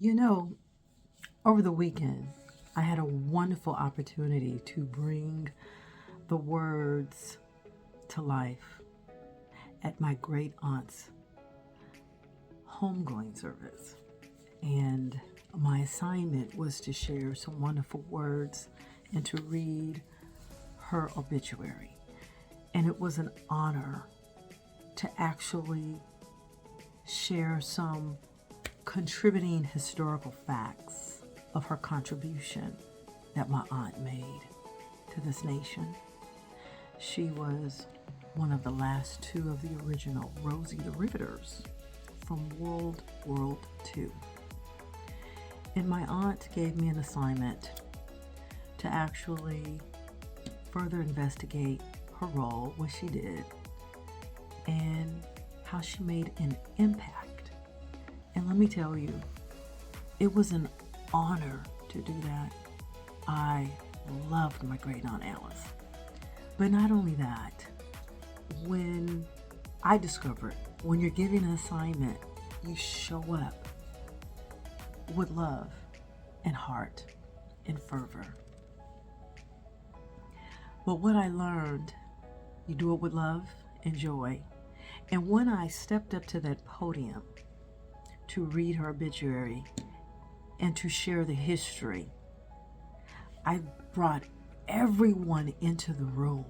You know, over the weekend, I had a wonderful opportunity to bring the words to life at my great aunt's homegoing service. And my assignment was to share some wonderful words and to read her obituary. And it was an honor to actually share some contributing historical facts of her contribution that my aunt made to this nation. She was one of the last two of the original Rosie the Riveters from World War II. And my aunt gave me an assignment to actually further investigate her role, what she did, and how she made an impact. And let me tell you, it was an honor to do that. I loved my great aunt Alice. But not only that, when I discovered when you're giving an assignment, you show up with love and heart and fervor. But what I learned, you do it with love and joy. And when I stepped up to that podium to read her obituary and to share the history, I brought everyone into the room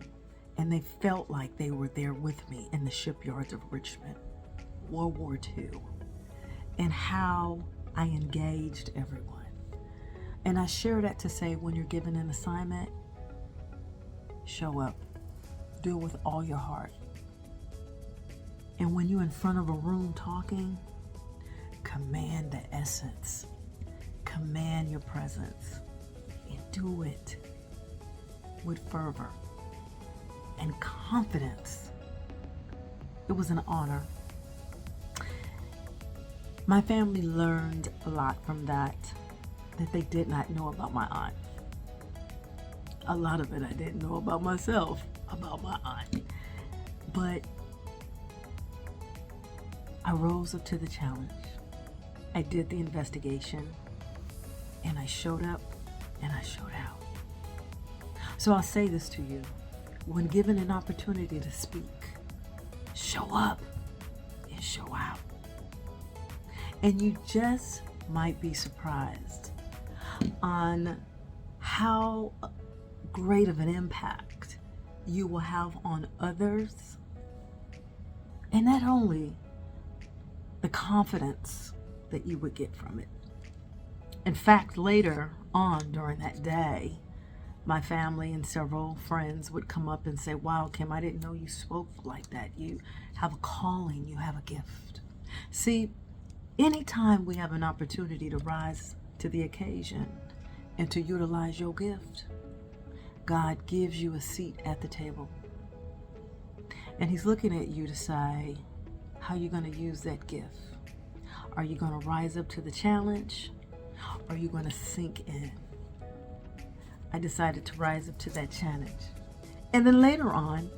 and they felt like they were there with me in the shipyards of Richmond, World War II, and how I engaged everyone. And I share that to say, when you're given an assignment, show up, do it with all your heart. And when you're in front of a room talking, command the essence, command your presence, and do it with fervor and confidence. It was an honor. My family learned a lot from that they did not know about my aunt. A lot of it I didn't know about myself, about my aunt. But I rose up to the challenge. I did the investigation, and I showed up, and I showed out. So I'll say this to you. When given an opportunity to speak, show up and show out. And you just might be surprised on how great of an impact you will have on others, and not only the confidence that you would get from it. In fact, later on during that day, my family and several friends would come up and say, "Wow, Kim, I didn't know you spoke like that. You have a calling, you have a gift." See, anytime we have an opportunity to rise to the occasion and to utilize your gift, God gives you a seat at the table. And He's looking at you to say, how are you going to use that gift? Are you going to rise up to the challenge? Or are you going to sink in? I decided to rise up to that challenge. And then later on,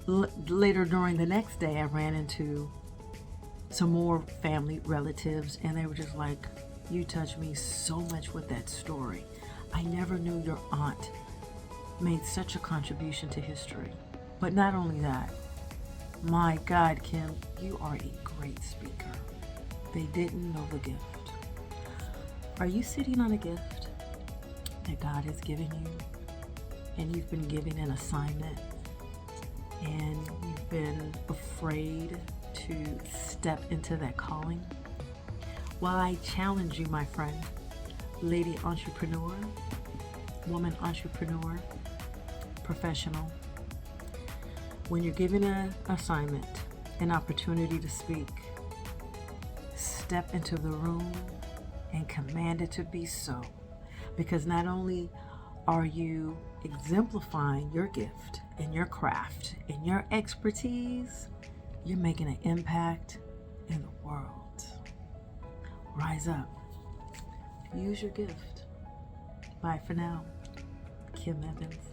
later during the next day, I ran into some more family relatives, and they were just like, "You touched me so much with that story. I never knew your aunt made such a contribution to history." But not only that, my God, Kim, you are a great speaker. They didn't know the gift. Are you sitting on a gift that God has given you, and you've been given an assignment, and you've been afraid to step into that calling? Well, I challenge you, my friend, lady entrepreneur, woman entrepreneur, professional. When you're given an assignment, an opportunity to speak, step into the room and command it to be so. Because not only are you exemplifying your gift and your craft and your expertise, you're making an impact in the world. Rise up. Use your gift. Bye for now. Kim Evans.